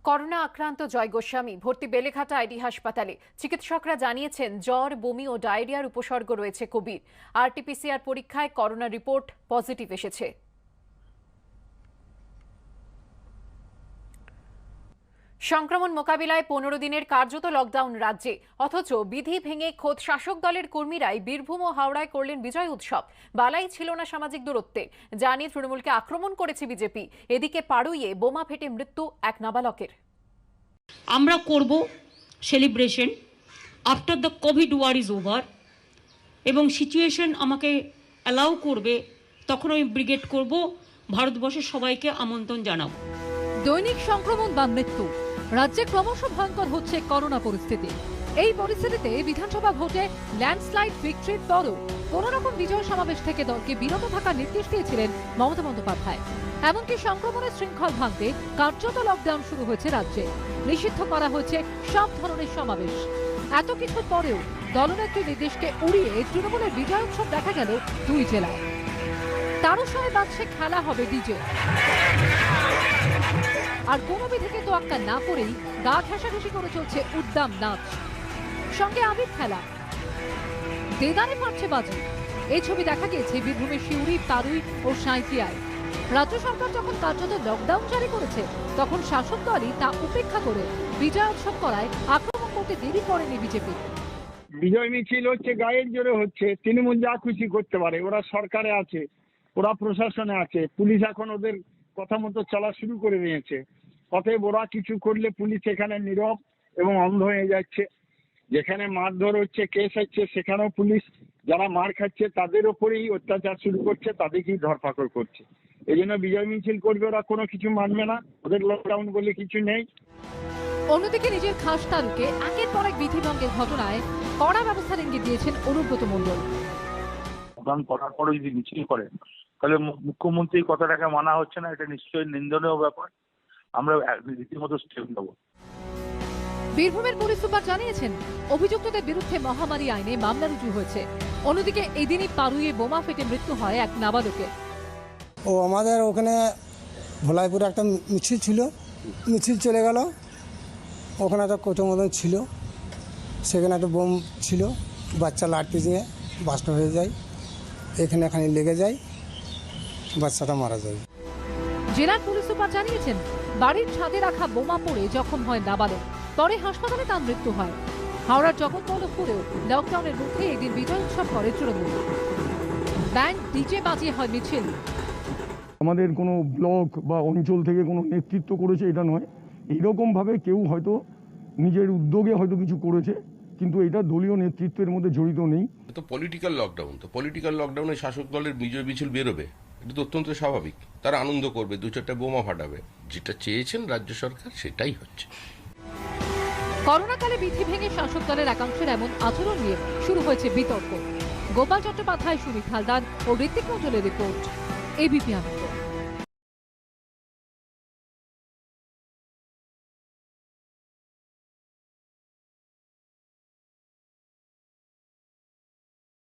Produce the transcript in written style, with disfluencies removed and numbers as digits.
Corona আক্রান্ত জয় গোস্বামী ভর্তি Beleghata ID হাসপাতালে। চিকিৎসকরা জানিয়েছেন জ্বর, বমি ও ডায়রিয়ার উপসর্গ রয়েছে কবির। আরটিপিসিআর পরীক্ষায় করোনা রিপোর্ট পজিটিভ এসেছে। সংক্রমণ মোকাবিলায় 15 দিনের কার্যত লকডাউন রাজ্যে, অথচ বিধি ভেঙে খোদ শাসক দলের কর্মীরাই বীরভূম ও হাওড়ায় করলেন বিজয় উৎসব। বালাই ছিল না সামাজিক দূরত্বে, জানিয়ে তৃণমূলকে আক্রমণ করেছে বিজেপি। এদিকে পাড়ুইয়ে বোমা ফেটে মৃত্যু এক নাবালকের। আমরা করব celebration after the covid war is over, এবং সিচুয়েশন আমাকে অ্যালাউ করবে তখন আমি ব্রিগেড করব। ভারতবর্ষের সবাইকে আমন্ত্রণ জানাবো। দৈনিক সংক্রমণ বা মৃত্যু রাজ্যে ক্রমশ ভয়ঙ্কর হচ্ছে করোনা পরিস্থিতি। এই পরিস্থিতিতে বিধানসভা ভোটে ল্যান্ডস্লাইড ভিক্টরির পরও কোনো রকম বিজয় সমাবেশ থেকে দলকে বিরত থাকার নির্দেশ দিয়েছিলেন মমতা বন্দ্যোপাধ্যায়। এমনকি সংক্রমণের শৃঙ্খল ভাঙতে কার্যত লকডাউন শুরু হয়েছে রাজ্যে। নিষিদ্ধ করা হয়েছে সব ধরনের সমাবেশ। এত কিছুর পরেও দলনেত্রীর নির্দেশকে উড়িয়ে তৃণমূলের বিজয় উৎসব দেখা গেল দুই জেলায়। তারস্বরে বাজছে খেলা হবে ডিজে, আর কোনো বিধিকে তোয়াক্কা না করেই গা ঘেঁষাঘেঁষি করে চলছে উদ্দাম নাচ, সঙ্গে আবির খেলা। দেদারে ফাটছে বাজি। এই ছবি দেখা গিয়েছে বীরভূমের সিউড়ি, পাড়ুই ও সাঁইথিয়ায়। রাজ্য সরকার যখন কার্যত লকডাউন জারি করেছে, তখন শাসক দলই তা উপেক্ষা করে বিজয় উৎসব করায় আক্রমণ করতে দেরি করেনি বিজেপি। বিজয় মিছিল হচ্ছে, গায়ের জোরে হচ্ছে। তৃণমূল যা খুশি করতে পারে, ওরা সরকারে আছে, ওরা প্রশাসনে আছে, পুলিশ এখন ওদের কথা মতো চলা শুরু করে দিয়েছে। অতএব ওরা কিছু করলে পুলিশ এখানে নীরব এবং অন্ধ হয়ে যাচ্ছে। যেখানে মারধর হচ্ছে, কেস হচ্ছে, সেখানেও পুলিশ যারা মার খাচ্ছে তাদের ওপরেই অত্যাচার শুরু করছে, তাদেরকেই ধরপাকড় করছে। এই জন্য বিজয় মিছিল করবে, ওরা কোনো কিছু মানবে না, ওদের লকডাউন বলে কিছু নেই। অন্যদিকে নিজের খাস তালুকে একের পর এক বিধিভঙ্গের ঘটনায় কড়া ব্যবস্থার ইঙ্গিত দিয়েছেন অনুব্রত মণ্ডল। লকডাউন করার পরে যদি মিছিল করেন, তাহলে মুখ্যমন্ত্রীর কথাটাকে মানা হচ্ছে না, এটা নিশ্চয়ই নিন্দনীয় ব্যাপার। আমরা রীতিমতো স্টেপ নেব। বীরভূমের পুলিশ সুপার জানিয়েছেন, অভিযুক্তদের বিরুদ্ধে মহামারী আইনে মামলা রুজু হয়েছে। অন্যদিকে এদিনই পাড়ুইয়ে বোমা ফেটে মৃত্যু হয় এক নাবালকের। আমাদের ওখানে ভোলাইপুরে একটা মিছিল ছিল, মিছিল চলে গেল, ওখানে একটা কোটো মতন ছিল, সেখানে একটা বোম ছিল, বাচ্চা লাঠি দিয়ে বাস্ট হয়ে যায়, এখানে লেগে যায়, বাচ্চাটা মারা যায়। জেলার পুলিশ সুপার জানিয়েছেন, বাড়ির ছাদে রাখা বোমা পড়ে জখম হয় নাবালক, পরে হাসপাতালে তার মৃত্যু হয়। হাওড়ার জগৎবল্লভপুরেও লকডাউনের মুখে এদিন বিজয় উৎসব করে তৃণমূল। ব্যান্ড ডিজে বাজিয়ে হয় মিছিল। আমাদের কোনো ব্লক বা অঞ্চল থেকে কোনো নেতৃত্ব করেছে এটা নয়, এইরকমভাবে কেউ হয়তো নিজের উদ্যোগে হয়তো কিছু করেছে, কিন্তু এটা দলীয় নেতৃত্বের মধ্যে জড়িত নেই। তো পলিটিক্যাল লকডাউন, তো পলিটিক্যাল লকডাউনে শাসক দলের বিজয় মিছিল বেরোবে, এটা তো অত্যন্ত স্বাভাবিক। তারা আনন্দ করবে, দু চারটা বোমা ফাটাবে। যেটা চেয়েছেন রাজ্য সরকার সেটাই হচ্ছে। করোনাকালে বিধি ভেঙে শাসক দলের একাংশের এমন আচরণ নিয়ে শুরু হয়েছে বিতর্ক। গোপাল চট্টোপাধ্যায়, সুমিত হালদার ও ঋত্বিক মণ্ডলের রিপোর্ট, এবিপি আনন্দ।